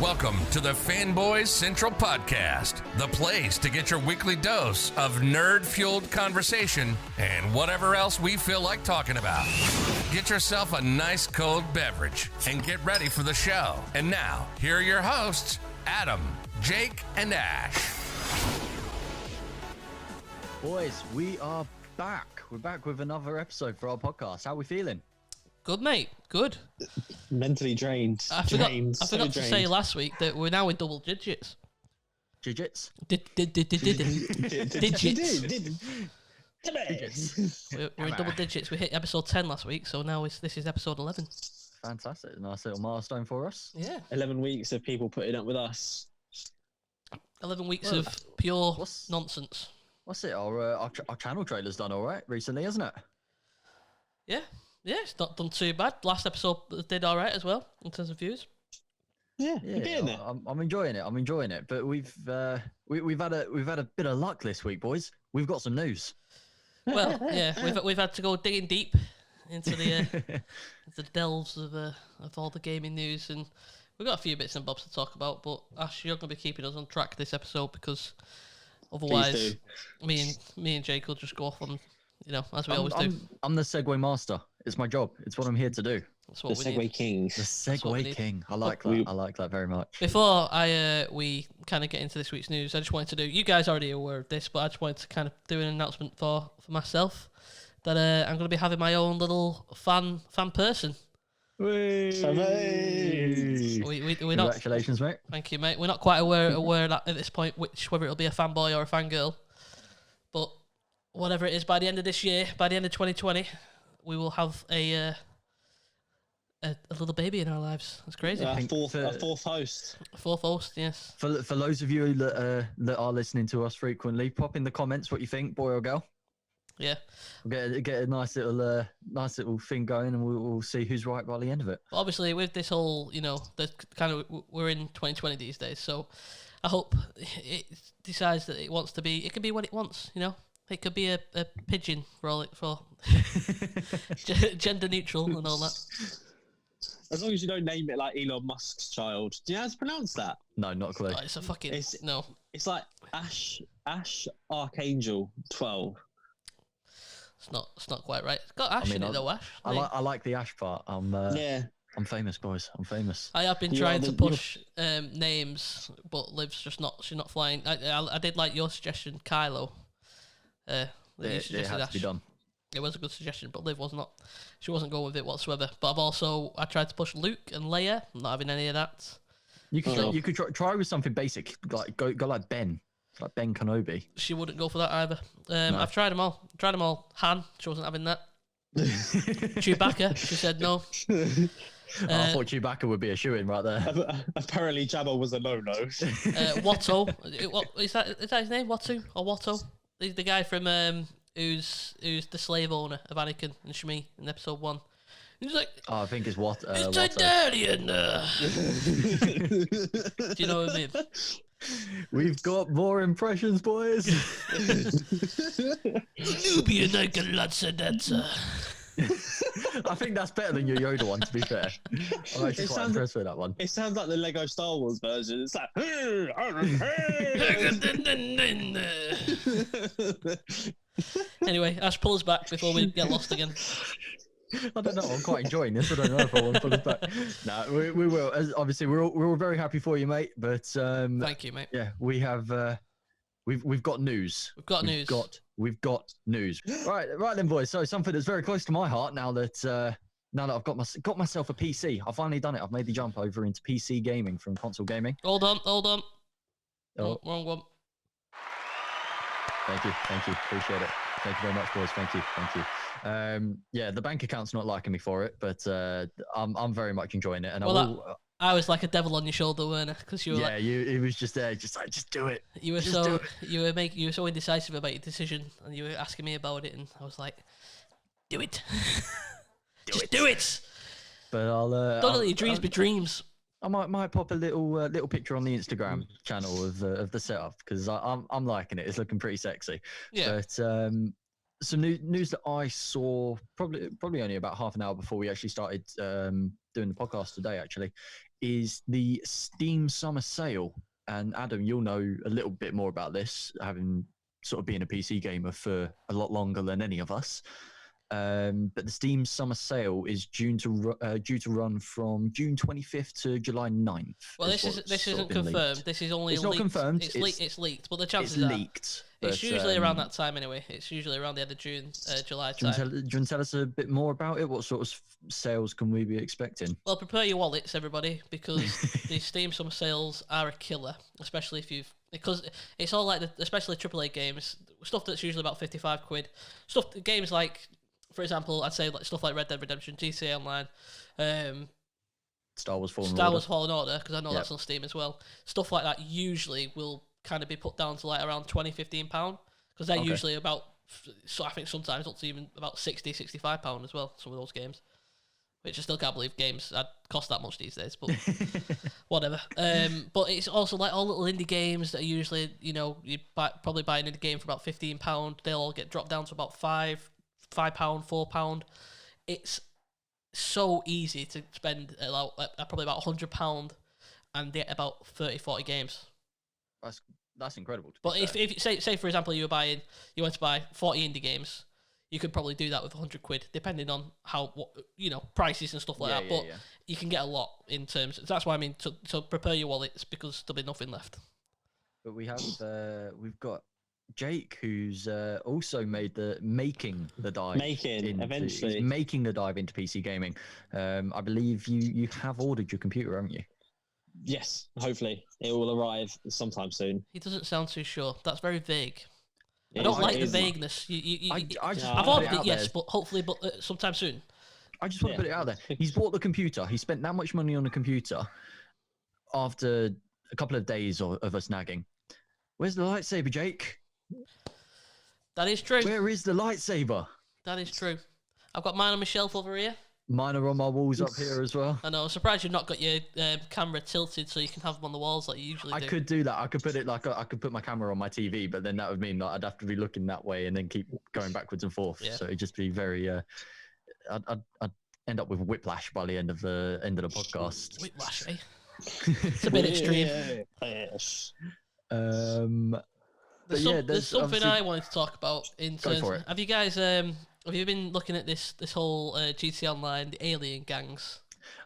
Welcome to the Fanboys Central Podcast, the place to get your weekly dose of nerd-fueled conversation and whatever else we feel like talking about. Get yourself a nice cold beverage and get ready for the show. And now, here are your hosts, Adam, Jake, and Ash. Boys, we are back. We're back with another episode for our podcast. How are we feeling? Good, mate. Good. Mentally drained. I forgot to say last week that we're now in double digits. Digits? Digits. We're in double digits. We hit episode 10 last week, so now this is episode 11. Fantastic. Nice little milestone for us. Yeah. 11 weeks of people putting up with us. 11 weeks of pure nonsense. What's it? Our channel trailer's done all right recently, hasn't it? Yeah. Yeah, it's not done too bad. Last episode did all right as well in terms of views. Yeah, you're getting it. I'm enjoying it. I'm enjoying it. But we've had a bit of luck this week, boys. We've got some news. Well, yeah, we've had to go digging deep into the delves of all the gaming news, and we've got a few bits and bobs to talk about. But Ash, you're going to be keeping us on track this episode because otherwise, me and Jake will just go off on. You know, as we always do. I'm the Segway master. It's my job. It's what I'm here to do. That's what the Segway King. The Segway King. I like that. I like that very much. Before we kind of get into this week's news, I just wanted to do. You guys are already aware of this, but I just wanted to kind of do an announcement for myself that I'm going to be having my own little fan person. We're Congratulations, mate. Thank you, mate. We're not quite aware that at this point whether it'll be a fanboy or a fangirl, but. Whatever it is, by the end of this year, by the end of 2020, we will have a little baby in our lives. That's crazy. A fourth host. A fourth host, yes. For those of you that are listening to us frequently, pop in the comments what you think, boy or girl. Yeah. We'll get a nice little thing going, and we'll see who's right by the end of it. But obviously, with this whole, we're in 2020 these days, so I hope it decides that it wants to be. It can be what it wants, you know. It could be a pigeon for gender neutral and all that. As long as you don't name it like Elon Musk's child. Do you know how to pronounce that? No, not a clue. Oh, it's a fucking no. It's like Ash Archangel 12. It's not quite right. It's got Ash in it though, Ash. I like the Ash part. I'm famous, boys. I'm famous. I have been trying to push names, but Liv's just not. She's not flying. I did like your suggestion, Kylo. It had to be done. It was a good suggestion, but Liv was not. She wasn't going with it whatsoever. But I tried to push Luke and Leia. I'm not having any of that. You could try with something basic, like go like Ben Kenobi. She wouldn't go for that either. No. I've tried them all. Han, she wasn't having that. Chewbacca, she said no. I thought Chewbacca would be a shoo-in right there. Apparently, Jabba was a no-no. Watto, is that his name? Watto or Watto? He's the guy from who's the slave owner of Anakin and Shmi in episode 1. He's like, I think it's what. It's a daddy in there. Do you know what I mean? We've got more impressions, boys. Nubian naked lads and that's. I think that's better than your Yoda one, to be fair. I'm actually quite impressed with that one. It sounds like the Lego Star Wars version. It's like... Anyway, Ash, pull us back before we get lost again. I don't know. I'm quite enjoying this. I don't know if I want to pull us back. No, we will. Obviously, we're all very happy for you, mate. But thank you, mate. Yeah, we have. We've got news. We've got news. Right then, boys. So something that's very close to my heart now that I've got myself a PC. I've finally done it. I've made the jump over into PC gaming from console gaming. Hold on. Oh. Wrong one. Thank you. Appreciate it. Thank you very much, boys. Thank you. Yeah, the bank account's not liking me for it, but I'm very much enjoying it. And I was like a devil on your shoulder, weren't I? Because you were it was just there, just do it. You were so indecisive about your decision, and you were asking me about it, and I was like, do it, do it. But don't let your dreams be dreams. I might pop a little picture on the Instagram channel of the setup because I'm liking it. It's looking pretty sexy. Yeah. But some news that I saw probably only about half an hour before we actually started doing the podcast today actually is the Steam Summer Sale. And Adam, you'll know a little bit more about this, having sort of been a PC gamer for a lot longer than any of us. But the Steam Summer Sale is due to run from June 25th to July 9th. Well, this isn't confirmed. Leaked. This is only it's leaked. Not confirmed. It's leaked, but the chances it's are leaked. It's usually around that time anyway. It's usually around the end of June, July time. Do you want to tell us a bit more about it? What sort of sales can we be expecting? Well, prepare your wallets, everybody, because the Steam Summer Sales are a killer, especially because it's all like especially AAA games, stuff that's usually about £55. Games like, for example, I'd say like stuff like Red Dead Redemption, GTA Online, Star Wars Fallen Order, because I know that's on Steam as well. Stuff like that usually will kind of be put down to like around £20-15, because they're usually about, so I think sometimes up to even about £60-65 as well, some of those games, which I still can't believe games cost that much these days, but whatever. But it's also like all little indie games that are usually, you probably buy an indie game for about £15, they'll all get dropped down to about £5, £4. It's so easy to spend probably about £100 and get about 30-40 games. That's incredible. But if say for example you went to buy 40 indie games, you could probably do that with £100, depending on prices and stuff like that. But you can get a lot in terms. That's why I mean to prepare your wallets, because there'll be nothing left. But we've got Jake, who's also making the dive. Eventually. He's making the dive into PC gaming. I believe you have ordered your computer, haven't you? Yes, hopefully it will arrive sometime soon. He doesn't sound too sure. That's very vague. I don't like the vagueness. I've ordered it, yes, but hopefully, sometime soon. I just want to put it out there. He's bought the computer. He spent that much money on the computer after a couple of days of us nagging. Where's the lightsaber, Jake? That is true. Where is the lightsaber? That is true. I've got mine on my shelf over here. Mine are on my walls up here as well. I know. I'm surprised you've not got your camera tilted so you can have them on the walls like you usually do. I could do that. I could put it I could put my camera on my TV, but then that would mean that I'd have to be looking that way and then keep going backwards and forth. Yeah. So it'd just be very. I'd end up with whiplash by the end of the podcast. Whiplash, eh? It's a bit extreme. There's something I wanted to talk about in terms. Have you guys have you been looking at this whole GTA Online, the alien gangs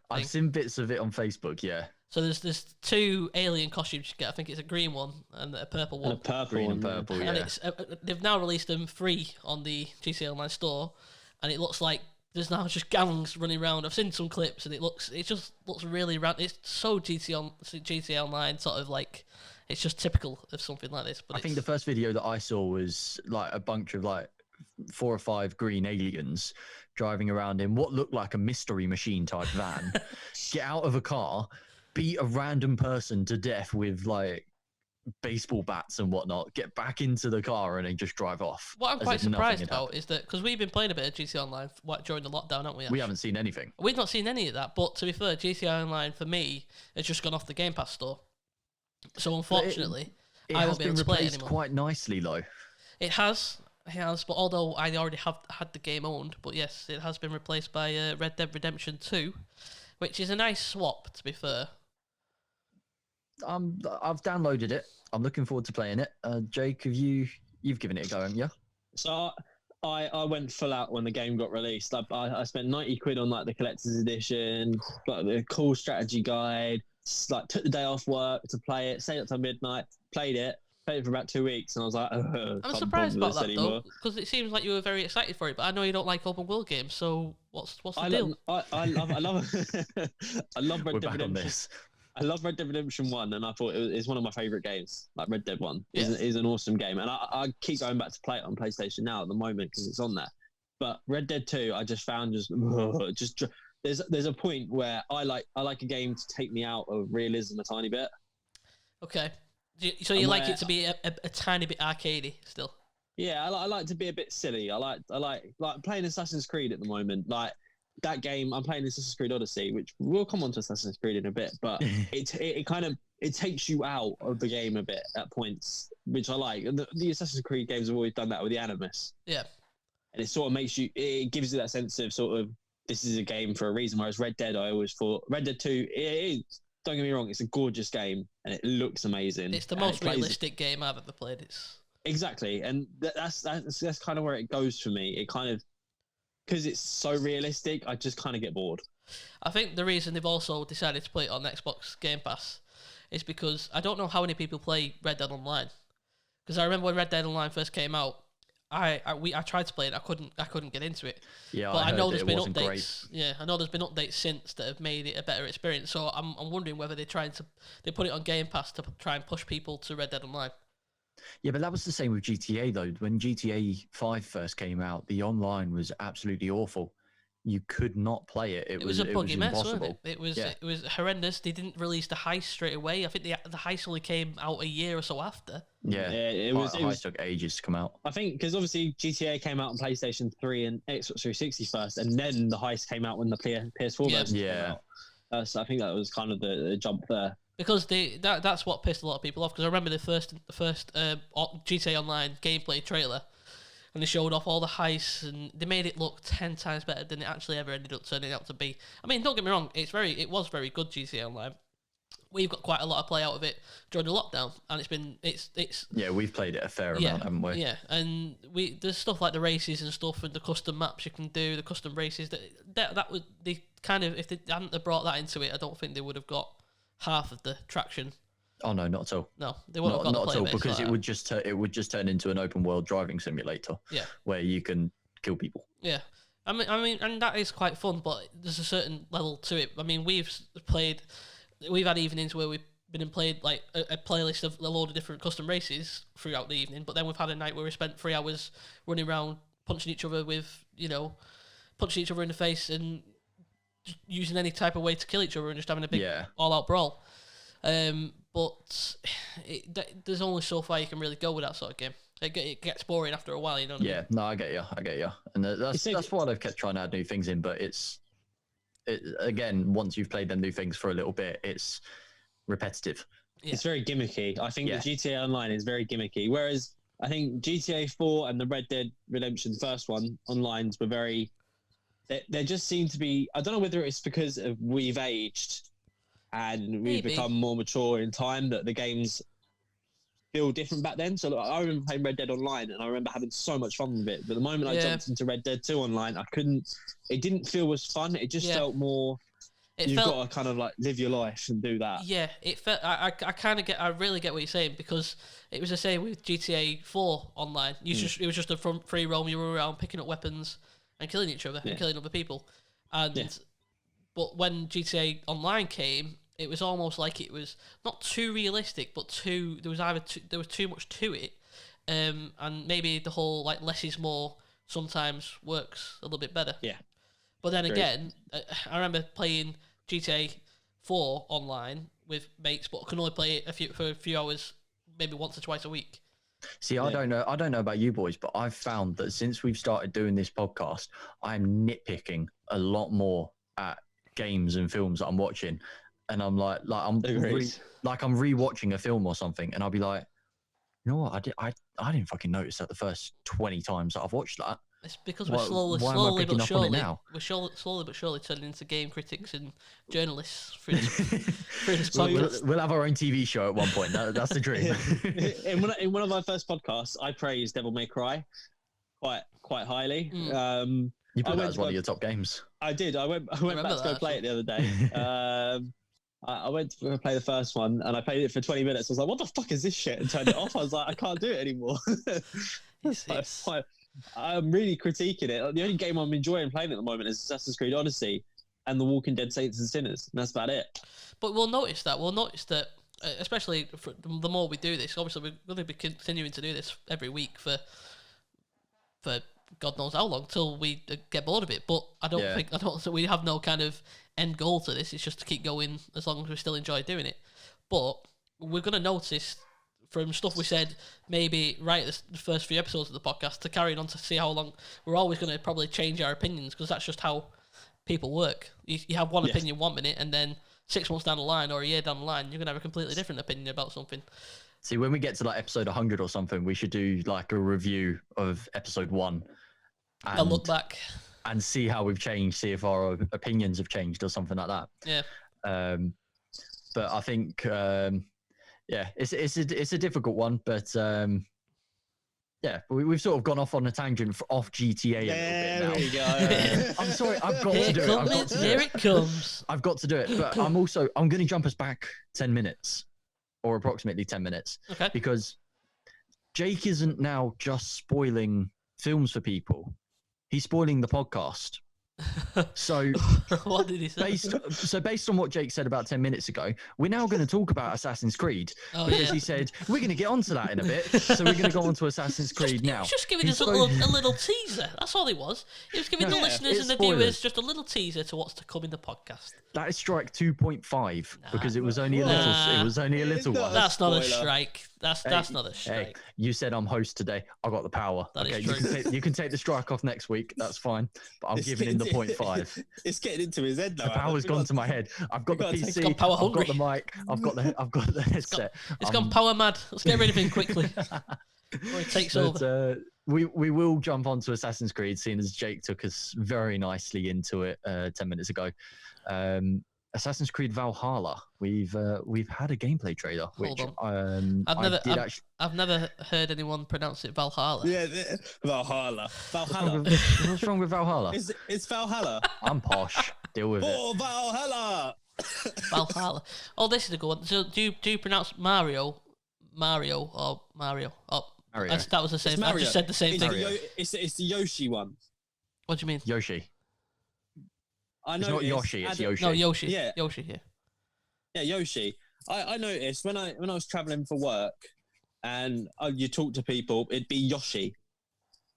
thing? I've seen bits of it on Facebook, yeah. So there's two alien costumes you get. I think it's a green one and a purple one. Green and purple, yeah. And they've now released them free on the GTA Online store, and it looks like there's now just gangs running around. I've seen some clips, and it just looks really random. It's so GTA Online sort of like. It's just typical of something like this. But I think the first video that I saw was like a bunch of like 4 or 5 green aliens driving around in what looked like a mystery machine type van, get out of a car, beat a random person to death with like baseball bats and whatnot, get back into the car and then just drive off. What I'm quite surprised about is that, because we've been playing a bit of GTA Online during the lockdown, haven't we? We haven't seen anything. We've not seen any of that, but to be fair, GTA Online for me has just gone off the Game Pass store. So unfortunately, I won't be able to play it anymore. Quite nicely though. It has, but although I already had the game owned, but yes, it has been replaced by Red Dead Redemption 2, which is a nice swap, to be fair. I've downloaded it. I'm looking forward to playing it. Jake, you've given it a go, haven't you? So I went full out when the game got released. I spent £90 on like the collector's edition, like the cool strategy guide. Like took the day off work to play it, stayed up till midnight, played it for about 2 weeks, and I was like, I'm surprised about that though, because it seems like you were very excited for it. But I know you don't like open world games, so what's the deal? I love Red Dead Redemption. I love Red Dead Redemption 1, and I thought it's one of my favourite games. Like Red Dead 1 is an awesome game, and I keep going back to play it on PlayStation now at the moment because it's on there. But Red Dead 2, I just found just. There's a point where I like a game to take me out of realism a tiny bit. Okay, so you like it to be a tiny bit arcadey still? Yeah, I like to be a bit silly. I like playing Assassin's Creed at the moment. Like that game, I'm playing Assassin's Creed Odyssey, which we'll come on to Assassin's Creed in a bit. But it takes you out of the game a bit at points, which I like. The Assassin's Creed games have always done that with the Animus. Yeah, and it sort of it gives you that sense of sort of. This is a game for a reason, whereas Red Dead, I always thought Red Dead 2, it is don't get me wrong, it's a gorgeous game and it looks amazing. It's the most realistic game I've ever played. It's exactly, and that's kind of where it goes for me. It kind of, because it's so realistic, I just kind of get bored. I think the reason they've also decided to play it on Xbox Game Pass is because I don't know how many people play Red Dead Online. Because I remember when Red Dead Online first came out, I tried to play it. I couldn't get into it. Yeah, but I know there's been updates. Great. Yeah, I know there's been updates since that have made it a better experience. So I'm wondering whether they put it on Game Pass to try and push people to Red Dead Online. Yeah, but that was the same with GTA though. When GTA 5 first came out, the online was absolutely awful. You could not play it. It was a buggy mess, wasn't it? It was horrendous. They didn't release the heist straight away. I think the heist only came out a year or so after. Yeah, it was took ages to come out. I think because obviously GTA came out on PlayStation 3 and Xbox 360 first, and then the heist came out when the PS4 version came out. So I think that was kind of the jump there. Because that's what pissed a lot of people off. Because I remember the first GTA Online gameplay trailer, and they showed off all the heists, and they made it look 10 times better than it actually ever ended up turning out to be. I mean, don't get me wrong, it was very good GTA Online. We've got quite a lot of play out of it during the lockdown, and it's yeah, we've played it a fair amount, haven't we? Yeah, and there's stuff like the races and stuff, and the custom maps you can do, the custom races. That would they kind of, if they hadn't brought that into it, I don't think they would have got half of the traction. Oh no, not at all. No, they wouldn't have got not the at all, because like it would just turn into an open world driving simulator. Yeah, where you can kill people. Yeah, I mean, and that is quite fun, but there's a certain level to it. I mean, we've had evenings where we've been and played like a playlist of a load of different custom races throughout the evening, but then we've had a night where we spent 3 hours running around punching each other in the face and using any type of way to kill each other and just having a big all-out brawl. But there's only so far you can really go with that sort of game. It gets boring after a while, you know what I mean? No, I get you. And that's why they've kept trying to add new things in, but again, once you've played them new things for a little bit, it's repetitive. Yeah. It's very gimmicky. I think the GTA Online is very gimmicky, whereas I think GTA 4 and the Red Dead Redemption first one onlines were very... They just seem to be... I don't know whether it's because we've aged and we've become more mature in time that the games feel different back then. So I remember playing Red Dead Online and I remember having so much fun with it. But the moment I jumped into Red Dead 2 Online, it didn't feel as fun. It just felt more... You've got to kind of like live your life and do that. Yeah, it felt... I really get what you're saying, because it was the same with GTA 4 Online. It was just a free roam. You were around picking up weapons and killing each other and killing other people. But when GTA Online came, it was almost like it was not too realistic, but there was too much to it, and maybe the whole like less is more sometimes works a little bit better. Yeah. But then again, I remember playing GTA 4 online with mates, but I can only play it for a few hours, maybe once or twice a week. See, I don't know about you boys, but I've found that since we've started doing this podcast, I'm nitpicking a lot more at games and films that I'm watching, and I'm I'm rewatching a film or something, and I'll be like, you know what, I didn't fucking notice that the first 20 times that I've watched that. It's because we're slowly but surely turning into game critics and journalists through this podcast. We'll have our own TV show at one point. That's the dream. In one of our first podcasts, I praised Devil May Cry quite highly. You put that as one of your top games. I did. I went back to go play it the other day. I went to play the first one and I played it for 20 minutes. I was like, what the fuck is this shit? And turned it off. I was like, I can't do it anymore. I'm really critiquing it. The only game I'm enjoying playing at the moment is Assassin's Creed Odyssey and The Walking Dead Saints and Sinners. And that's about it. But we'll notice that, especially the more we do this, obviously we're going to be continuing to do this every week for God knows how long, till we get bored of it. But I don't think we have no kind of end goal to this. It's just to keep going as long as we still enjoy doing it. But we're going to notice from stuff we said maybe right at the first few episodes of the podcast to carrying on to see how long, we're always going to probably change our opinions, because that's just how people work. You have one opinion 1 minute, and then 6 months down the line or a year down the line, you're going to have a completely different opinion about something. See, when we get to like episode 100 or something, we should do like a review of episode 1. And a look back. And see how we've changed, see if our opinions have changed or something like that. Yeah. but I think it's a difficult one, but yeah, we've sort of gone off on a tangent off GTA a little bit now. There we go. I'm sorry, I've got to do it. Here it comes. I've got to do it, but I'm going to jump us back 10 minutes, or approximately 10 minutes, okay? Because Jake isn't now just spoiling films for people; he's spoiling the podcast. So what did he say? Based on what Jake said about 10 minutes ago, we're now going to talk about Assassin's Creed because he said we're going to get onto that in a bit. So we're going to go on to Assassin's Creed now. He was just giving us a little teaser. That's all he was. He was giving the listeners and the viewers just a little teaser to what's to come in the podcast. That is strike 2.5 because it was only a little. It was only a little one. That's not a strike. That's not a strike. Hey, you said I'm host today. I got the power. That okay, is true. you can take the strike off next week. That's fine. But I'm giving him the 0.5. It's getting into his head now. The power's gone to my head. I've got the PC. I've got the mic. I've got the headset. It's gone power mad. Let's get rid of him quickly before he takes over. We will jump onto Assassin's Creed, seeing as Jake took us very nicely into it 10 minutes ago. Assassin's Creed Valhalla. We've had a gameplay trailer, which I've never heard anyone pronounce it Valhalla. Yeah, Valhalla. What's wrong with Valhalla? It's Valhalla. I'm posh. Deal with it. Valhalla. Valhalla. Oh, this is a good one. So do you pronounce Mario or Mario? Oh, Mario. That was the same. I just said the same thing. It's the Yoshi one. What do you mean? Yoshi. I know it's not Yoshi. It's Yoshi. No, Yoshi. Yeah, Yoshi. Yeah. Yeah, Yoshi. I noticed when I was traveling for work, and you talk to people, it'd be Yoshi.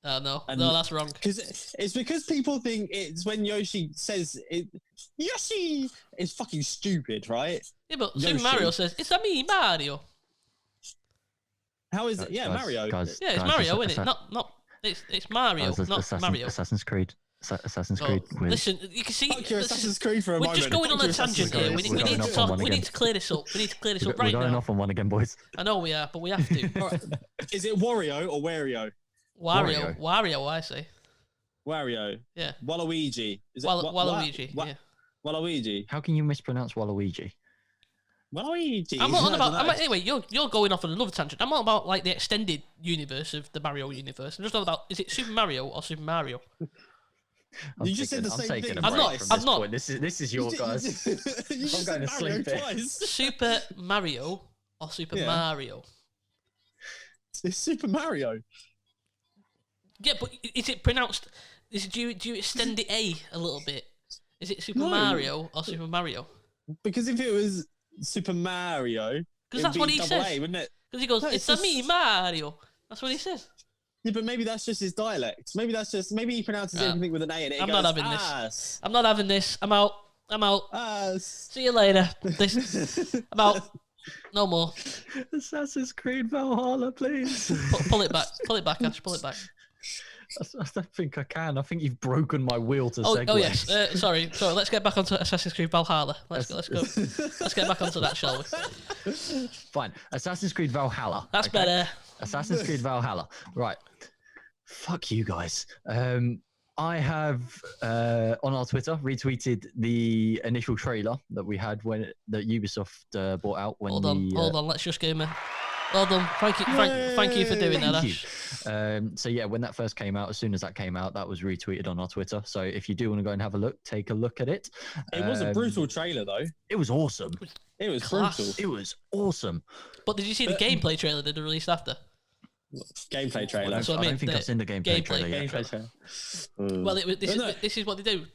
No, that's wrong. Because people think it's when Yoshi says it. Yoshi is fucking stupid, right? Yeah, but Super Mario says it's a me Mario. How is it? Yeah, Mario. It's Mario, isn't it? Not. It's Mario, not Mario. Assassin's Creed. Listen, you can see. Assassin's Creed for a moment. We're just going on a tangent here. We need to talk. We need to clear this up. Right now. We're going off on one again, boys. I know we are, but we have to. Right. Is it Wario or Wario? Wario, I say. Wario. Yeah. Waluigi. Is it Waluigi? Yeah. Waluigi. How can you mispronounce Waluigi? Waluigi. I'm not on about. Anyway, you're going off on another tangent. I'm not about like the extended universe of the Mario universe. I'm just not about. Is it Super Mario or Super Mario? You just said the same thing. I'm not. This is your guys. I'm going to sleep here. Super Mario or Super Mario? It's Super Mario. Yeah, but is it pronounced? Do you extend the a little bit? Is it Super Mario or Super Mario? Because if it was Super Mario, because that's what he says, wouldn't it? Because he goes, "It's a me Mario." That's what he says. Yeah, but maybe that's just his dialect. Maybe he pronounces everything with an A in it. I'm not having this. I'm not having this. I'm out. See you later. I'm out. No more. Assassin's Creed Valhalla, please. Pull it back, Ash. Pull it back. I don't think I can. I think you've broken my wheel to segue. Oh yes. Sorry. Let's get back onto Assassin's Creed Valhalla. Let's go. Let's get back onto that, shall we? Fine. Assassin's Creed Valhalla. That's better. Assassin's Creed Valhalla. Right. Fuck you guys. I have on our Twitter retweeted the initial trailer that we had that Ubisoft brought out when. Hold on. Let's just go, man. Well done. Thank you for doing that, Ash. So yeah, when that first came out, as soon as that came out, that was retweeted on our Twitter. So if you do want to go and have a look, take a look at it. It was a brutal trailer, though. It was awesome. It was brutal. It was awesome. But did you see the gameplay trailer that they released after? Gameplay trailer. I don't think I've seen the gameplay trailer yet. Well, this is what they do.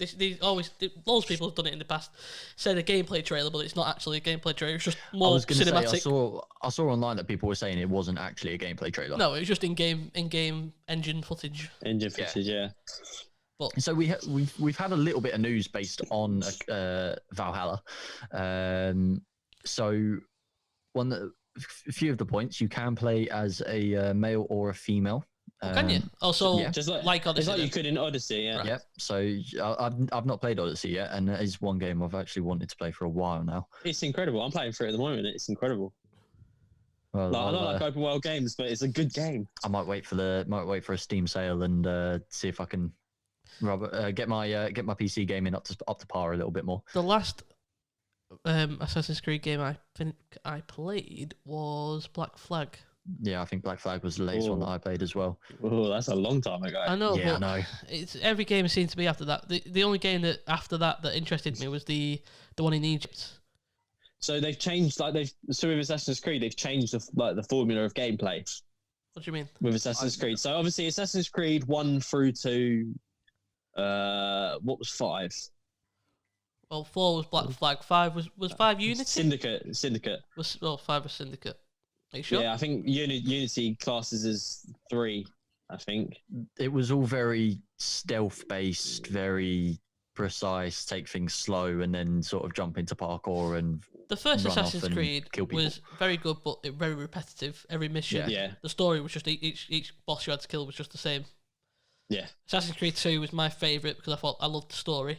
Loads of people have done it in the past. Said a gameplay trailer, but it's not actually a gameplay trailer. It's just more cinematic. I saw online that people were saying it wasn't actually a gameplay trailer. No, it was just in-game engine footage. Yeah. But so we've had a little bit of news based on Valhalla. So a few of the points, you can play as a male or a female. Can you? Also, yeah. Just like Odyssey. It's like you could in Odyssey, yeah. Right. Yeah. So I've not played Odyssey yet, and it is one game I've actually wanted to play for a while now. It's incredible. I'm playing for it at the moment. It's incredible. Well, I don't like open world games, but it's a good game. I might wait for a Steam sale and see if I can get my PC gaming up to par a little bit more. The last Assassin's Creed game I think I played was Black Flag. Yeah, I think Black Flag was the latest one that I played as well. Oh, that's a long time ago. I know, yeah, but I know. It's every game seemed to be after that. The only game that after that interested me was the one in Egypt. So they've changed, so with Assassin's Creed, they've changed the formula of gameplay. What do you mean? With Assassin's Creed. So obviously Assassin's Creed 1 through to what was 5? Well, 4 was Black Flag. 5 was 5 Unity. Syndicate. 5 was Syndicate. Are you sure? Yeah, I think Unity classes as 3. I think it was all very stealth based, very precise. Take things slow, and then sort of jump into parkour and. The first Assassin's Creed was very good, but very repetitive. Every mission, the story was just each boss you had to kill was just the same. Yeah. Assassin's Creed 2 was my favourite because I loved the story.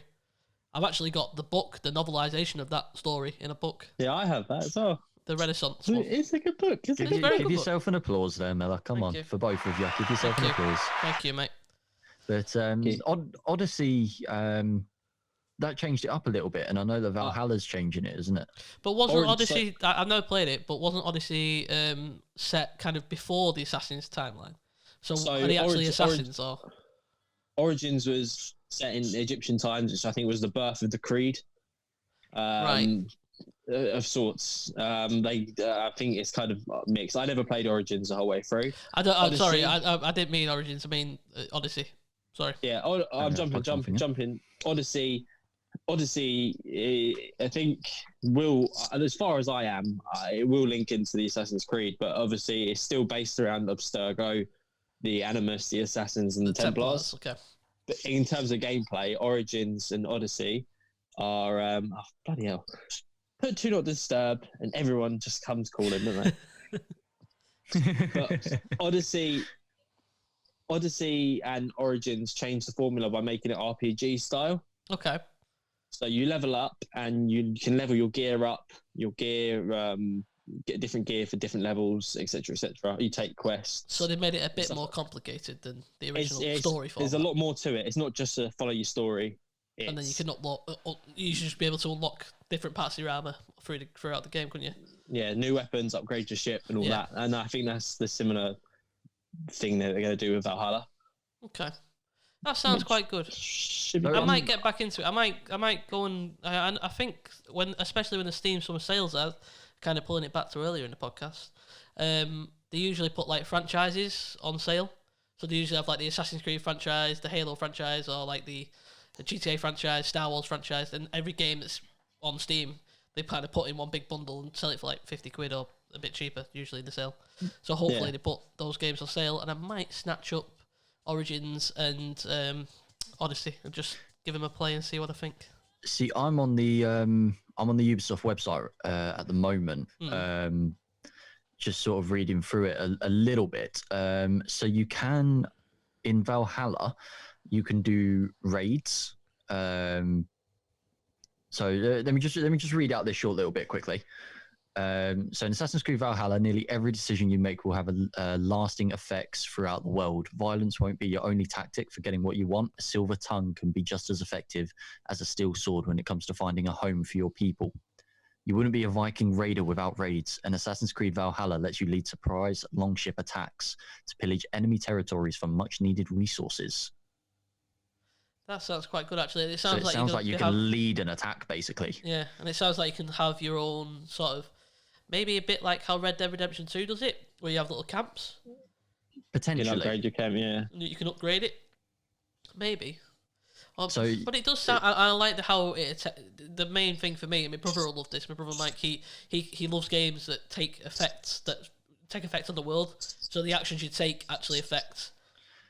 I've actually got the book, the novelisation of that story in a book. Yeah, I have that as well. The Renaissance one. It's a good book. Give yourself an applause there, Miller. Come on, for both of you. Give yourself an applause. Thank you, mate. But Odyssey, that changed it up a little bit, and I know that Valhalla's changing it, isn't it? But wasn't Odyssey? I've never played it, but wasn't Odyssey set kind of before the Assassin's timeline? So are they actually Assassins or? Origins was set in Egyptian times, which I think was the birth of the Creed. Right. Of sorts. I think it's kind of mixed. I never played Origins the whole way through. I'm sorry. I didn't mean Origins. I mean Odyssey. Sorry. Yeah. I'm jumping. Odyssey. I think will, as far as I am, it will link into the Assassin's Creed, but obviously it's still based around Abstergo, the Animus, the Assassins, and the Templars. Okay. But in terms of gameplay, Origins and Odyssey are bloody hell. Put Do Not Disturb, and everyone just comes calling, don't they? But Odyssey and Origins changed the formula by making it RPG style. Okay. So you level up, and you can level your gear up, get different gear for different levels, etc., etc. You take quests. So they made it a bit more complicated than the original story format. There's a lot more to it. It's not just to follow your story. And then you can unlock. You should just be able to unlock different parts of your armor throughout the game, couldn't you? Yeah, new weapons, upgrade your ship, and all that. And I think that's the similar thing that they're going to do with Valhalla. Okay. That sounds quite good. I might get back into it. I might go and I think especially when the Steam summer sales are kind of pulling it back to earlier in the podcast. They usually put like franchises on sale. So they usually have like the Assassin's Creed franchise, the Halo franchise, or like the GTA franchise, Star Wars franchise, and every game that's on Steam, they kind of put in one big bundle and sell it for like £50 or a bit cheaper, usually in the sale. So hopefully they put those games on sale, and I might snatch up Origins and Odyssey and just give them a play and see what I think. See, I'm on the Ubisoft website at the moment, just sort of reading through it a little bit. So you can, in Valhalla, you can do raids. So let me just read out this short little bit quickly. So in Assassin's Creed Valhalla, nearly every decision you make will have lasting effects throughout the world. Violence won't be your only tactic for getting what you want. A silver tongue can be just as effective as a steel sword when it comes to finding a home for your people. You wouldn't be a Viking raider without raids, and Assassin's Creed Valhalla lets you lead surprise longship attacks to pillage enemy territories for much-needed resources. That sounds quite good, actually. It sounds like you can lead an attack, basically. Yeah, and it sounds like you can have your own sort of, maybe a bit like how Red Dead Redemption 2 does it, where you have little camps. Potentially. You can upgrade your camp, yeah. You can upgrade it. Maybe. But it does sound. I like how the main thing for me, and my brother will love this. My brother Mike, he loves games that take effect on the world. So the actions you take actually affect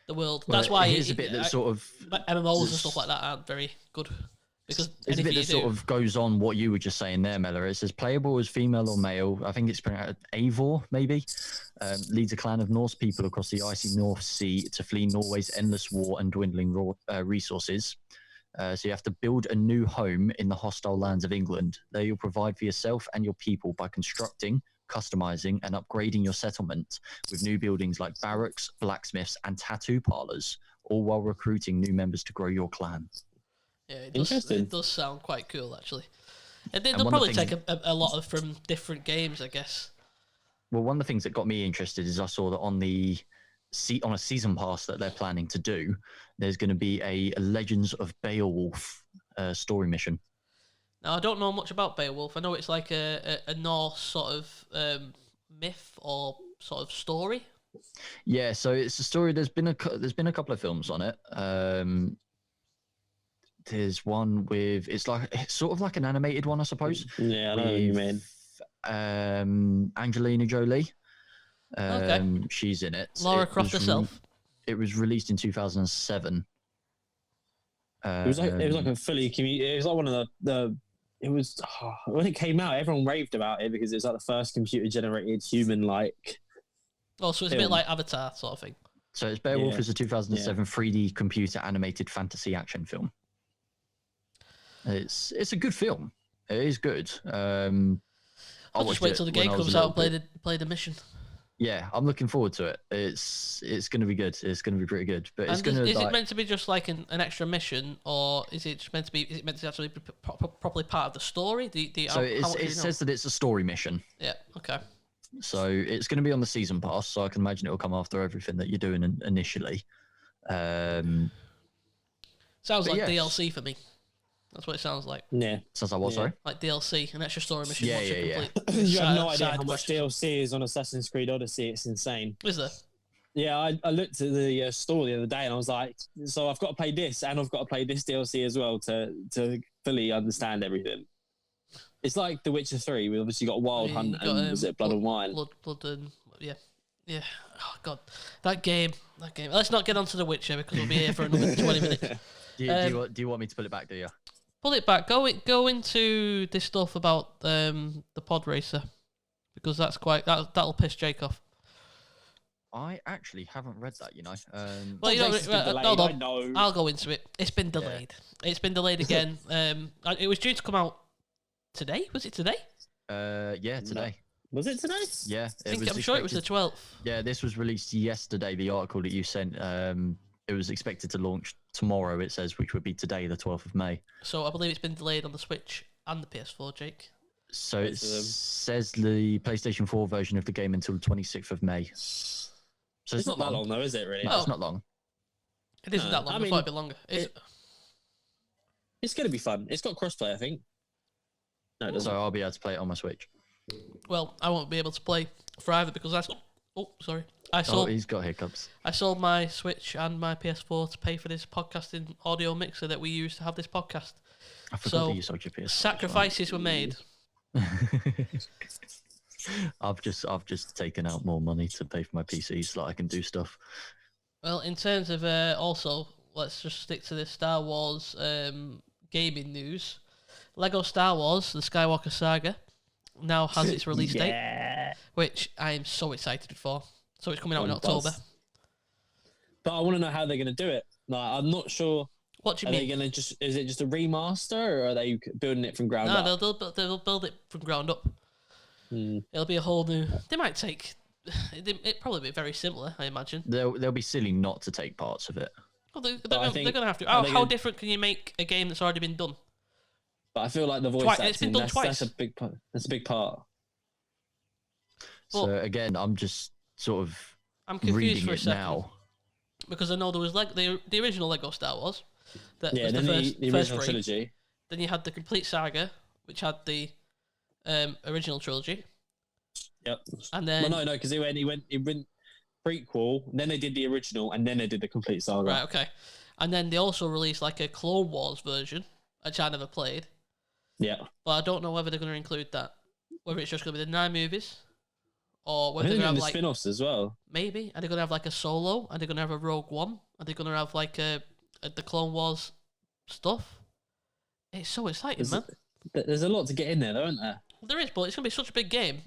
the world. Well, that's why here's a bit that sort of MMOs and stuff like that aren't very good. Because it's a bit that sort of goes on what you were just saying there, Miller. It says playable as female or male. I think it's pronounced Eivor, maybe. Leads a clan of Norse people across the icy North Sea to flee Norway's endless war and dwindling resources. So you have to build a new home in the hostile lands of England. There you'll provide for yourself and your people by constructing, customizing, and upgrading your settlement with new buildings like barracks, blacksmiths, and tattoo parlors, all while recruiting new members to grow your clan. Yeah, it does sound quite cool, actually. They'll probably take a lot of from different games, I guess. Well, one of the things that got me interested is I saw that on a season pass that they're planning to do, there's going to be a Legends of Beowulf story mission. Now, I don't know much about Beowulf. I know it's like a Norse sort of myth or sort of story. Yeah, so it's a story. There's been a couple of films on it. There's one with it's sort of like an animated one, I suppose. Yeah, I know what you mean. Angelina Jolie. Okay. She's in it. Lara Croft herself. It was released in 2007. It was like a fully it was like one of the it was when it came out, everyone raved about it because it was like the first computer generated human like. Oh, so it's a bit like Avatar sort of thing. So it's Beowulf is a 2007 3D computer animated fantasy action film. It's a good film. It is good. I'll just wait till the game comes out and play the mission. Yeah, I'm looking forward to it. It's going to be good. It's going to be pretty good. But it's going to. Is it meant to be just like an extra mission, or is it meant to be? Is it meant to actually be properly part of the story? So it says that it's a story mission. Yeah. Okay. So it's going to be on the season pass. So I can imagine it will come after everything that you're doing initially. Sounds like DLC for me. That's what it sounds like. Yeah. Sounds like what, sorry? Like DLC, an extra story mission. Yeah. You have no idea how much DLC is on Assassin's Creed Odyssey. It's insane. Is there? Yeah, I looked at the store the other day and I was like, so I've got to play this and I've got to play this DLC as well to fully understand everything. It's like The Witcher 3. We obviously got Wild Hunt and was it Blood and Wine? Blood and yeah. Oh god, that game. Let's not get onto The Witcher because we'll be here for another 20 minutes. Do you want me to pull it back? Do you? Pull it back. Go into this stuff about the pod racer because that'll piss Jake off. I actually haven't read that, you know. Hold on. I'll go into it. It's been delayed. Yeah. It's been delayed again. It was due to come out today. Was it today? Yeah, today. Was it today? Yeah, I'm sure it was the 12th. Yeah, this was released yesterday. The article that you sent. It was expected to launch tomorrow. It says, which would be today, the 12th of May. So I believe it's been delayed on the Switch and the PS4, Jake. So it says the PlayStation 4 version of the game until the 26th of May. So it's not that long, though, is it? Really? No, it's not long. It isn't that long. I mean, it might be longer. It's going to be fun. It's got crossplay, I think. No, it doesn't. So I'll be able to play it on my Switch. Well, I won't be able to play for either because he's got hiccups. I sold my Switch and my PS4 to pay for this podcasting audio mixer that we use to have this podcast. I forgot that you sold your PS4. Sacrifices were made. I've just taken out more money to pay for my PC so that I can do stuff. Well, in terms of also, let's just stick to this Star Wars gaming news. Lego Star Wars: The Skywalker Saga now has its release date, which I am so excited for. So it's coming out in October. But I want to know how they're going to do it. Like, I'm not sure. What do you mean? Are they going to is it just a remaster, or are they building it from ground up? No, they'll build it from ground up. It'll be a whole new. They might take. It'd probably be very similar, I imagine. They'll be silly not to take parts of it. Well, they're going to have to. How different can you make a game that's already been done? But I feel like the voice acting, it's been done twice. That's a big part. That's a big part. So again, I'm just sort of. I'm confused for a second now. Because I know there was the original Lego Star Wars. That was then the original trilogy. Then you had the complete saga, which had the original trilogy. Yep. And then no, because he went prequel, then they did the original, and then they did the complete saga. Right. Okay. And then they also released like a Clone Wars version, which I never played. Yeah. But I don't know whether they're going to include that. Whether it's just going to be the 9 movies, or whether they're going to have like spin-offs as well. Maybe. Are they going to have like a Solo? Are they going to have a Rogue One? Are they going to have like the Clone Wars stuff? It's so exciting, man. There's a lot to get in there, though, isn't there? There is, but it's going to be such a big game.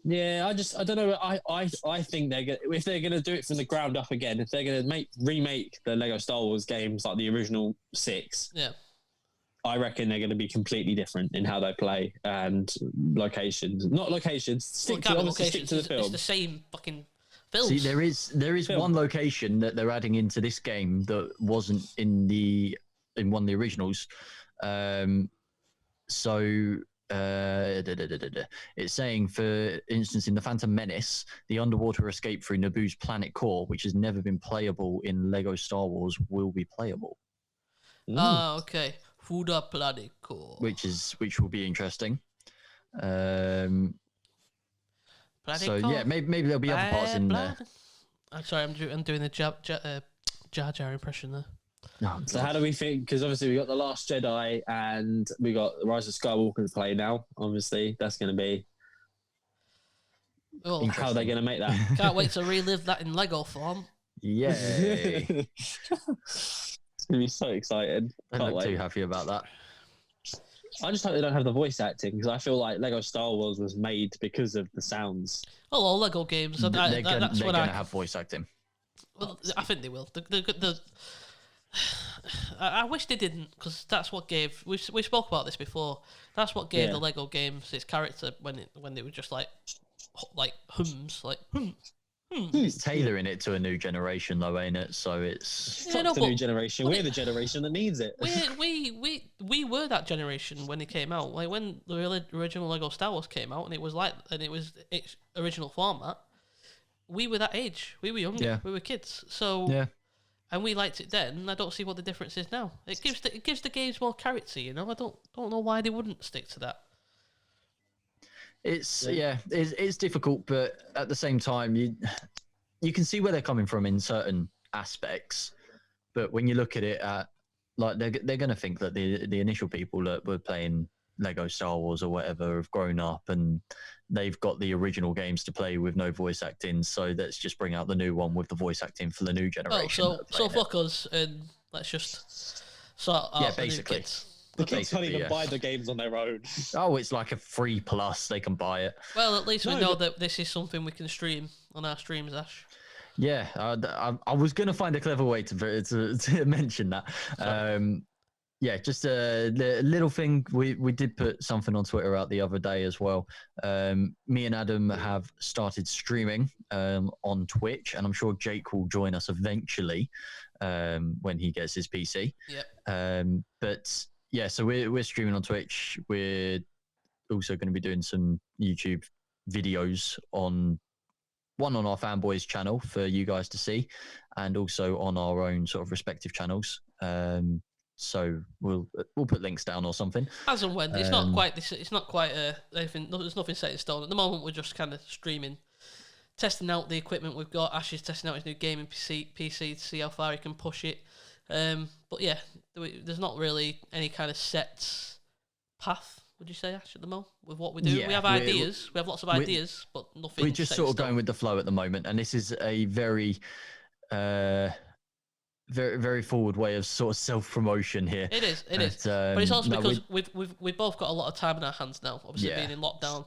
Yeah, I don't know. I think if they're gonna do it from the ground up again, if they're gonna remake the Lego Star Wars games like the original 6, yeah, I reckon they're gonna be completely different in how they play and locations. Not locations. Stick to the film. It's the same fucking films. See, there is one location that they're adding into this game that wasn't in one of the originals. So it's saying, for instance, in the Phantom Menace, the underwater escape through Naboo's planet core, which has never been playable in Lego Star Wars, will be playable. Okay. Fuda planet core. Which will be interesting. So yeah, maybe there'll be other parts in there. I'm sorry, I'm doing the Jar Jar impression there. Oh, so how do we think? Because obviously we got The Last Jedi and we got Rise of Skywalker to play now. Obviously, that's going to be. Oh, how are they going to make that? Can't wait to relive that in Lego form. Yay! It's going to be so excited. I don't look too happy about that. I just hope they don't have the voice acting, because I feel like Lego Star Wars was made because of the sounds. Oh, all Lego games. They're going to have voice acting. Well, I think they will. I wish they didn't, because that's what gave. We spoke about this before. That's what gave the Lego games its character when they were just like hums, like It's tailoring it to a new generation, though, ain't it? So it's the new generation. We're the generation that needs it. We were that generation when it came out. Like when the original Lego Star Wars came out, and it was its original format. We were that age. We were younger. Yeah. We were kids. So yeah. And we liked it then. I don't see what the difference is now. It gives the games more character. You know, I don't know why they wouldn't stick to that. It's difficult, but at the same time, you can see where they're coming from in certain aspects. But when you look at it, like they're going to think that the initial people that were playing Lego Star Wars or whatever have grown up and they've got the original games to play with no voice acting. So let's just bring out the new one with the voice acting for the new generation. Oh, so fuck us and let's just sort out basically. The kids can't even buy the games on their own. Oh, it's like a free plus. They can buy it. Well, at least we know that this is something we can stream on our streams, Ash. Yeah, I was going to find a clever way to mention that. Yeah, just a little thing. We did put something on Twitter out the other day as well. Me and Adam have started streaming on Twitch, and I'm sure Jake will join us eventually when he gets his PC. Yeah. But yeah, so we're streaming on Twitch. We're also going to be doing some YouTube videos on our Fanboys channel for you guys to see, and also on our own sort of respective channels. So we'll put links down or something. As and when. It's not quite this. It's not quite anything. There's nothing set in stone at the moment. We're just kind of streaming, testing out the equipment we've got. Ash is testing out his new gaming PC to see how far he can push it. But yeah, there's not really any kind of set path. Would you say, Ash, at the moment with what we do? Yeah, we have ideas. We have lots of ideas, but nothing. We're just sort of going with the flow at the moment, and this is a very very, very forward way of sort of self-promotion here. It is, but it's also because we've both got a lot of time in our hands now. Obviously, being in lockdown,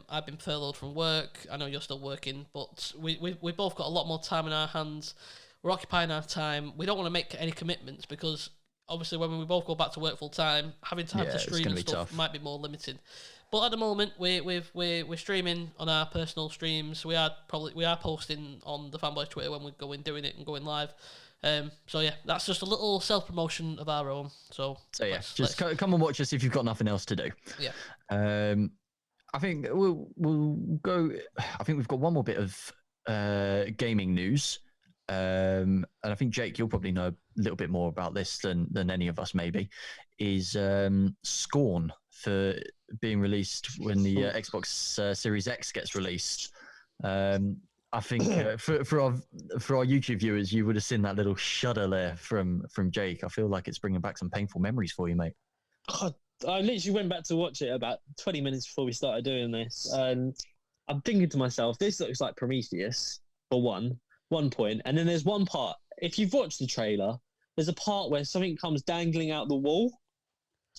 I've been furloughed from work. I know you're still working, but we both got a lot more time in our hands. We're occupying our time. We don't want to make any commitments because obviously when we both go back to work full time, having time to stream and stuff might be more limited. But at the moment, we're streaming on our personal streams. We are posting on the Fanboys Twitter when we're doing it and going live. So yeah, that's just a little self-promotion of our own. So yeah, just come and watch us if you've got nothing else to do. Yeah. I think we'll go. I think we've got one more bit of gaming news. And I think Jake, you'll probably know a little bit more about this than any of us maybe. Is Scorn for being released when the Xbox Series X gets released. I think for our YouTube viewers, you would have seen that little shudder there from Jake. I feel like it's bringing back some painful memories for you, mate. God, I literally went back to watch it about 20 minutes before we started doing this, and I'm thinking to myself, this looks like Prometheus for one point, and then there's one part. If you've watched the trailer, there's a part where something comes dangling out the wall,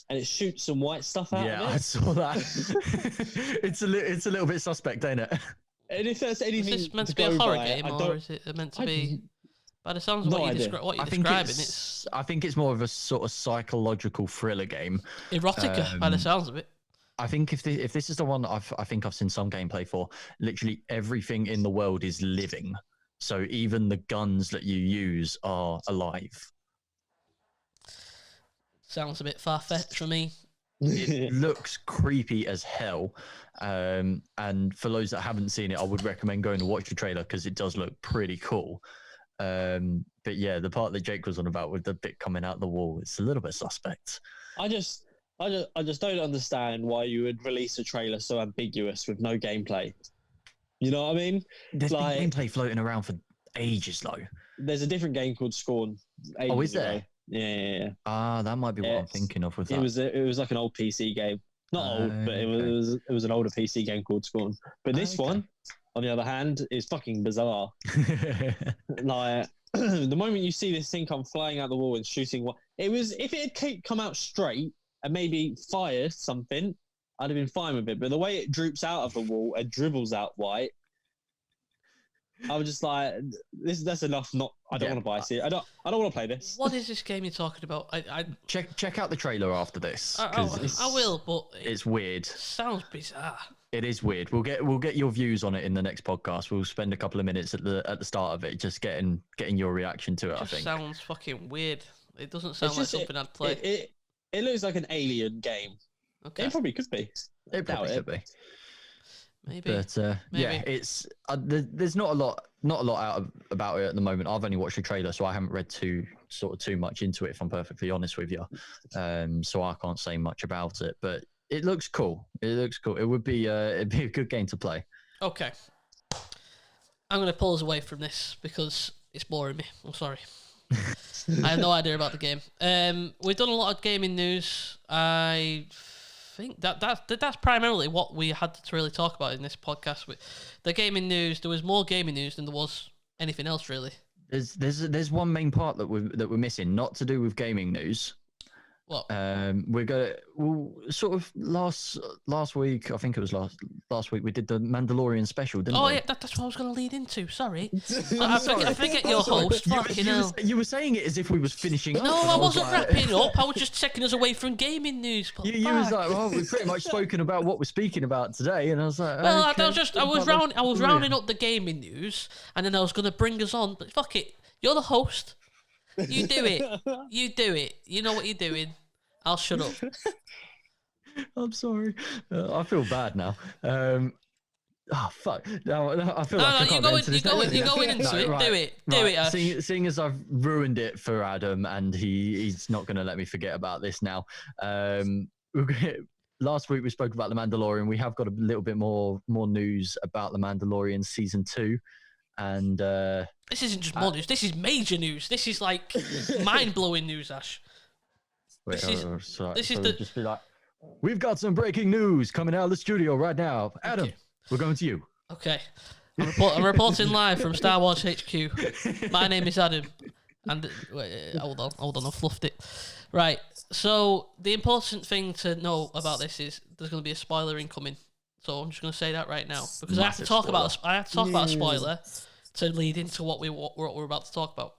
and it shoots some white stuff out of it. Yeah, I saw that. It's a little bit suspect, ain't it? And if there's anything, is this meant to be a horror game, or is it meant to be? By the sounds of what you're describing, I think it's more of a sort of psychological thriller game. Erotica, by the sounds of it. I think if this is the one I think I've seen some gameplay for, literally everything in the world is living. So even the guns that you use are alive. Sounds a bit far-fetched for me. It looks creepy as hell. And for those that haven't seen it, I would recommend going to watch the trailer because it does look pretty cool. But yeah, the part that Jake was on about with the bit coming out the wall, it's a little bit suspect. I just don't understand why you would release a trailer so ambiguous with no gameplay. You know what I mean? There's been gameplay floating around for ages, though. There's a different game called Scorn. Oh, is there? Yeah. Ah, that might be what I'm thinking of with that. It was like an old PC game. Not old, but it was an older PC game called Scorn. But this one, on the other hand, is fucking bizarre. Like the moment you see this thing come flying out the wall and shooting, if it had come out straight and maybe fired something, I'd have been fine with it. But the way it droops out of the wall and dribbles out white, I was just like, that's enough. I don't want to buy it. I don't want to play this. What is this game you're talking about? I check out the trailer after this. I will, but it's weird. Sounds bizarre. It is weird. We'll get your views on it in the next podcast. We'll spend a couple of minutes at the start of it, just getting your reaction to it. I think sounds fucking weird. It doesn't sound like something I'd play. It looks like an Alien game. Okay, it probably could be. It probably could be. Maybe. But yeah, it's there's not a lot out about it at the moment. I've only watched the trailer, so I haven't read too much into it, if I'm perfectly honest with you. So I can't say much about it, but it looks cool. It would be it'd be a good game to play. Okay, I'm gonna pull us away from this because it's boring me. I'm sorry. I have no idea about the game. We've done a lot of gaming news. I think that's primarily what we had to really talk about in this podcast. With the gaming news, there was more gaming news than there was anything else really. There's one main part that we're missing, not to do with gaming news. What? Sort of last week, I think it was last week, we did the Mandalorian special, didn't we? Oh yeah, that's what I was going to lead into. Sorry, I forget your host. You were saying it as if we was finishing up. No, I wasn't wrapping up. I was just taking us away from gaming news. You was like, well, we've pretty much spoken about what we're speaking about today, and I was like, well, okay, I was rounding up the gaming news, and then I was going to bring us on, but fuck it, you're the host. You do it. You know what you're doing. I'll shut up. I'm sorry. I feel bad now. Fuck. No, I feel like I can't go into it. Do it, Ash. Seeing as I've ruined it for Adam, and he's not going to let me forget about this now. Last week we spoke about The Mandalorian. We have got a little bit more news about The Mandalorian Season 2. And this isn't just more news. This is major news. This is like mind-blowing news, Ash. Wait, just be like, we've got some breaking news coming out of the studio right now. Adam, we're going to you. Okay. I'm reporting live from Star Wars HQ. My name is Adam. And hold on, I fluffed it. Right. So the important thing to know about this is there's going to be a spoiler incoming. So I'm just going to say that right now because I have to talk about a spoiler to lead into what we're about to talk about.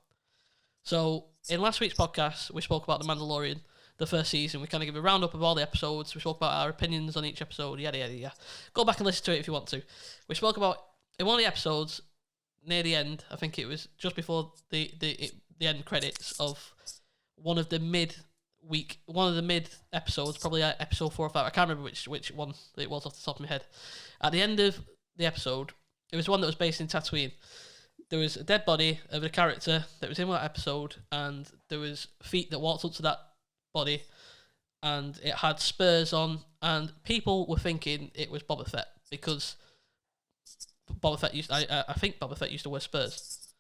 So in last week's podcast, we spoke about The Mandalorian, the first season. We kind of give a roundup of all the episodes. We spoke about our opinions on each episode, yada, yada, yada. Go back and listen to it if you want to. We spoke about, in one of the episodes, near the end, I think it was just before the end credits of one of the mid episodes, probably episode 4 or 5. I can't remember which one it was off the top of my head. At the end of the episode, it was one that was based in Tatooine. There was a dead body of a character that was in that episode, and there was feet that walked up to that body, and it had spurs on, and people were thinking it was Boba Fett because Boba Fett I think Boba Fett used to wear spurs.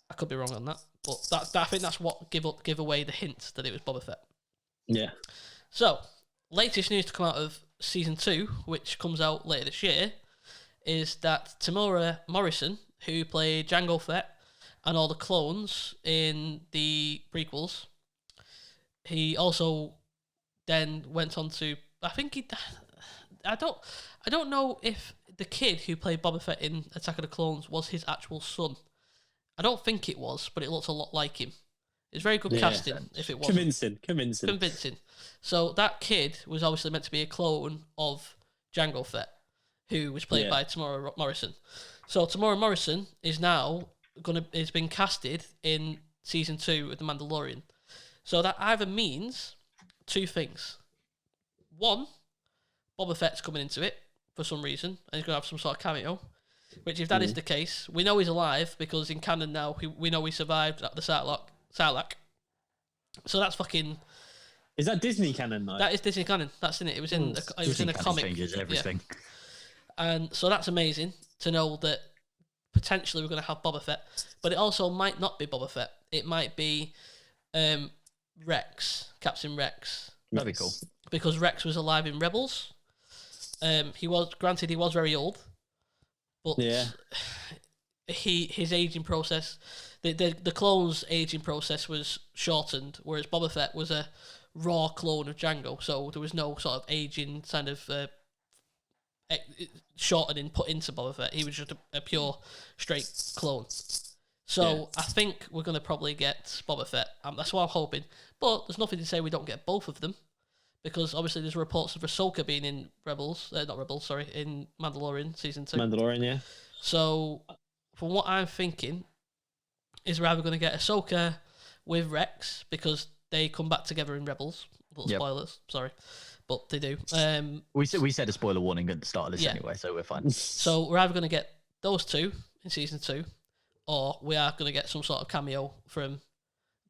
I could be wrong on that, but I think that's what give away the hint that it was Boba Fett. Yeah. So, latest news to come out of Season 2, which comes out later this year, is that Temuera Morrison, who played Jango Fett and all the clones in the prequels, he also then went on to, I don't know if the kid who played Boba Fett in Attack of the Clones was his actual son. I don't think it was, but it looks a lot like him. It's very good casting, if it was. Convincing. So that kid was obviously meant to be a clone of Jango Fett, who was played by Temuera Morrison. So Temuera Morrison is now has been casted in Season 2 of The Mandalorian. So that either means two things. one, Boba Fett's coming into it for some reason, and he's going to have some sort of cameo. Which, if that is the case, we know he's alive because in canon now we know he survived at the Sarlacc. So that's fucking. Is that Disney canon though? That is Disney canon. That's in it. It was in. It was in a comic. Changes everything. Yeah. And so that's amazing to know that potentially we're going to have Boba Fett, but it also might not be Boba Fett. It might be Rex, Captain Rex. That'd be cool. Because Rex was alive in Rebels. He was very old, but his aging process, the clone's aging process was shortened, whereas Boba Fett was a raw clone of Jango, so there was no sort of aging kind of shortening put into Boba Fett. He was just a pure straight clone. So I think we're going to probably get Boba Fett. That's what I'm hoping. But there's nothing to say we don't get both of them, because obviously there's reports of Ahsoka being in in Mandalorian season 2. Mandalorian, yeah. So from what I'm thinking, is we're either going to get Ahsoka with Rex, because they come back together in Rebels. Spoilers, sorry, but they do. We said a spoiler warning at the start of this anyway, so we're fine. So we're either going to get those two in season 2, or we are going to get some sort of cameo from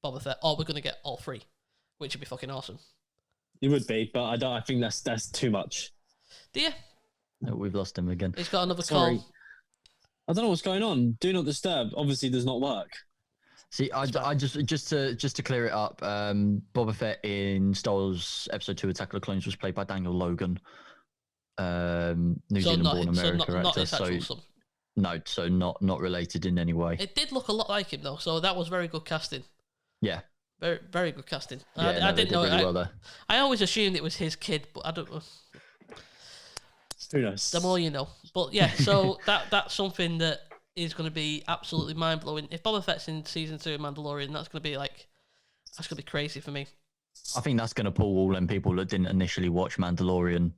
Boba Fett, or we're going to get all three, which would be fucking awesome. It would be, but I think that's too much. Do you? No, we've lost him again. He's got another Sorry. call. I don't know what's going on. Do not disturb obviously does not work. See, I just to clear it up, Boba Fett in Star Wars Episode 2 Attack of the Clones was played by Daniel Logan, New Zealand-born American actor. So not related in any way. It did look a lot like him though, so that was very good casting. Yeah. Very, very good casting. Yeah, I didn't know. really well there. I always assumed it was his kid, but I don't know. Who knows? The more you know. But yeah, so that's something that is going to be absolutely mind blowing. If Boba Fett's in season 2 of Mandalorian, that's going to be crazy for me. I think that's going to pull all them people that didn't initially watch Mandalorian,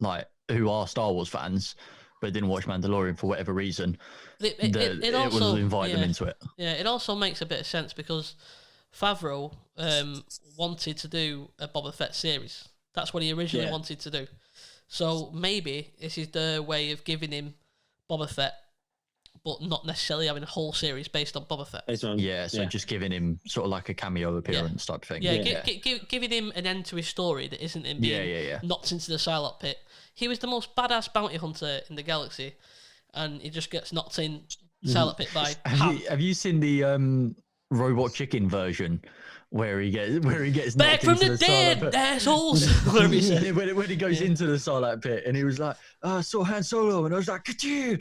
like who are Star Wars fans, but didn't watch Mandalorian for whatever reason. It will invite them into it. Yeah, it also makes a bit of sense because Favreau wanted to do a Boba Fett series. That's what he originally wanted to do. So maybe this is their way of giving him Boba Fett, but not necessarily having a whole series based on Boba Fett. Just giving him sort of like a cameo appearance type thing. Giving him an end to his story that isn't him being knocked into the Sarlacc pit. He was the most badass bounty hunter in the galaxy, and he just gets knocked in Sarlacc pit by. Have you seen the Robot Chicken version where he gets back from the dead, assholes? when he goes into the Sarlacc pit, and he was like, "I saw Han Solo," and I was like, "Ka-choo!"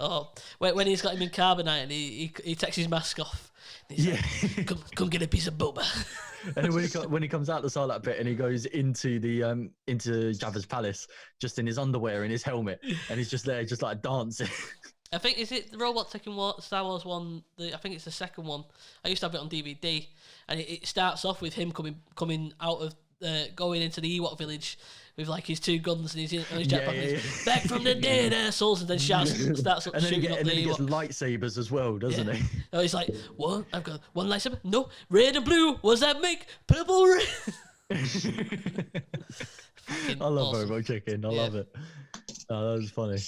Oh, when he's got him in carbonite and he takes his mask off. He's like, come get a piece of boba. And then when he comes out the Sarlacc pit and he goes into the into Jabba's palace, just in his underwear and his helmet, and he's just there, just like dancing. I think, is it the Robot Chicken Star Wars one? I think it's the second one. I used to have it on DVD, and it starts off with him coming out of going into the Ewok village with like his 2 guns and his jetpack. Back from the dead, assholes, and then starts and shooting up the Ewok. And then he gets lightsabers as well, doesn't he? Oh, he's like, what? I've got one lightsaber. No, red and blue. What's that make? Purple, red. I love Robot Chicken. I love it. Oh, that was funny.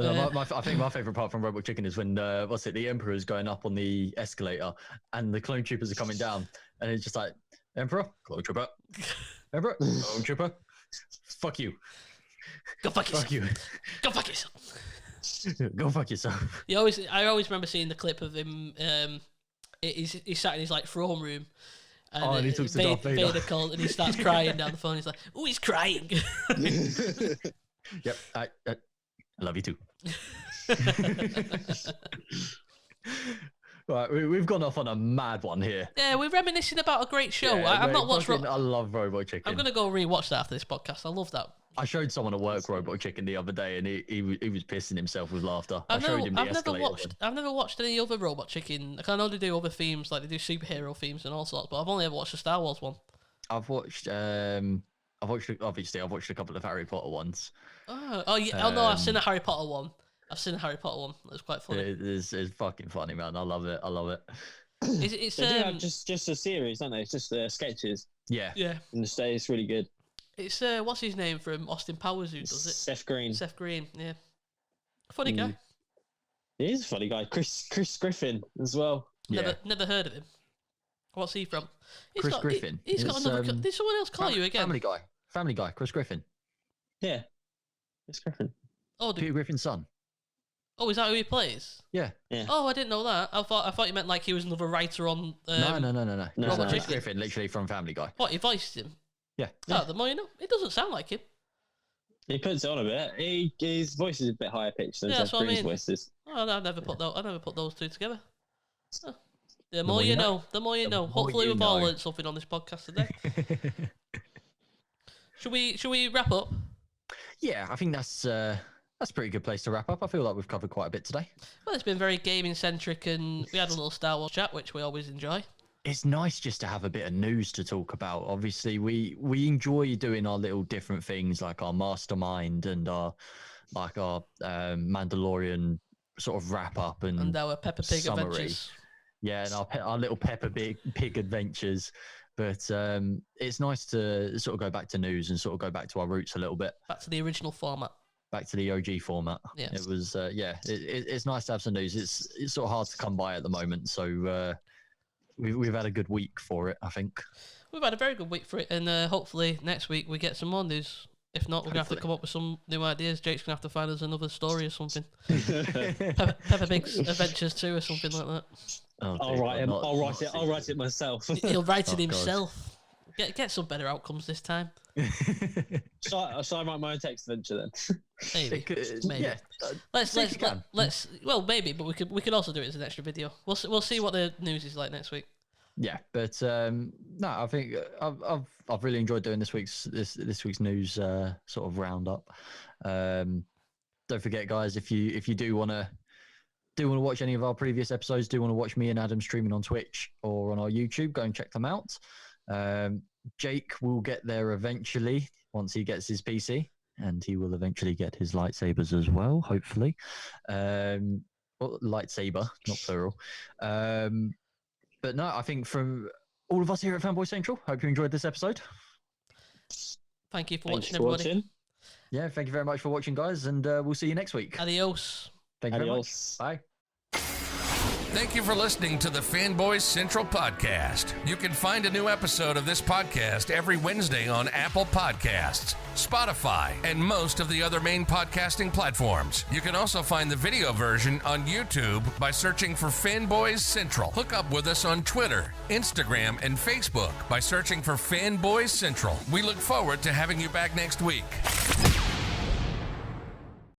I think my favourite part from Robot Chicken is when the Emperor is going up on the escalator and the clone troopers are coming down, and it's just like, Emperor, clone trooper, Emperor, clone trooper, fuck you, go fuck yourself. Fuck you, go fuck yourself. Go fuck yourself. I always remember seeing the clip of him. He's sat in his like throne room. And he talks to Darth Vader. Called, and he starts crying down the phone. He's like, "Oh, he's crying." Yep, I love you too. Right, we've gone off on a mad one here. Yeah, we're reminiscing about a great show. Yeah, I've not watched. I love Robot Chicken. I'm gonna go rewatch that after this podcast. I love that. I showed someone at work Robot Chicken the other day, and he was pissing himself with laughter. I've never watched any other Robot Chicken. I know they do other themes, like they do superhero themes and all sorts, but I've only ever watched the Star Wars one. I've watched a couple of Harry Potter ones. Oh yeah. Oh no, I've seen a Harry Potter one. It was quite funny. It's fucking funny, man. I love it. It's they do have just a series, don't they? It's just sketches. Yeah. In the States, it's really good. It's what's his name from Austin Powers who does it? Seth Green. Seth Green, yeah. Funny guy. He is a funny guy. Chris Griffin as well. Never heard of him. What's he from? Chris Griffin. He's got another. Did someone else call you again? Family Guy. Chris Griffin. Yeah. Chris Griffin. Oh, Peter Griffin's son. Oh, is that who he plays? Yeah. Oh, I didn't know that. I thought you meant like he was another writer on. No. Chris Griffin, literally from Family Guy. What, he voiced him? Yeah. Oh, the more you know. It doesn't sound like him. He puts it on a bit. His voice is a bit higher pitched than Seth Green's voices. Oh, I never put those two together. Oh. The more you know. The more you know. Hopefully we've all learned something on this podcast today. Should we wrap up? Yeah, I think that's a pretty good place to wrap up. I feel like we've covered quite a bit today. Well, it's been very gaming centric, and we had a little Star Wars chat, which we always enjoy. It's nice just to have a bit of news to talk about. Obviously, we enjoy doing our little different things, like our mastermind and our Mandalorian sort of wrap up and our Peppa Pig summary. adventures. Yeah, and our little Peppa Pig adventures. But it's nice to sort of go back to news and sort of go back to our roots a little bit. Back to the original format. Back to the OG format. Yeah. It was, it's nice to have some news. It's sort of hard to come by at the moment. So we've had a good week for it, I think. We've had a very good week for it. And hopefully next week we get some more news. If not, we're going to have to come up with some new ideas. Jake's going to have to find us another story or something. Peppa Pig's Adventures 2 or something like that. Oh, I'll write it myself. He'll write it himself. Get some better outcomes this time. Shall I write my own text adventure then? Maybe. Yeah. Let's. Well, maybe, but we could also do it as an extra video. We'll see what the news is like next week. Yeah, but no, I think I've really enjoyed doing this week's news sort of roundup. Don't forget, guys, if you do want to watch any of our previous episodes, do want to watch me and Adam streaming on Twitch or on our YouTube, go and check them out. Jake will get there eventually once he gets his PC, and he will eventually get his lightsabers as well, hopefully. Lightsaber, not plural. But no, I think from all of us here at Fanboy Central, hope you enjoyed this episode. Thank you for watching, everybody. Yeah, thank you very much for watching, guys, and we'll see you next week. Adios. Thank you very much. Bye. Thank you for listening to the Fanboys Central Podcast. You can find a new episode of this podcast every Wednesday on Apple Podcasts, Spotify, and most of the other main podcasting platforms. You can also find the video version on YouTube by searching for Fanboys Central. Hook up with us on Twitter, Instagram, and Facebook by searching for Fanboys Central. We look forward to having you back next week.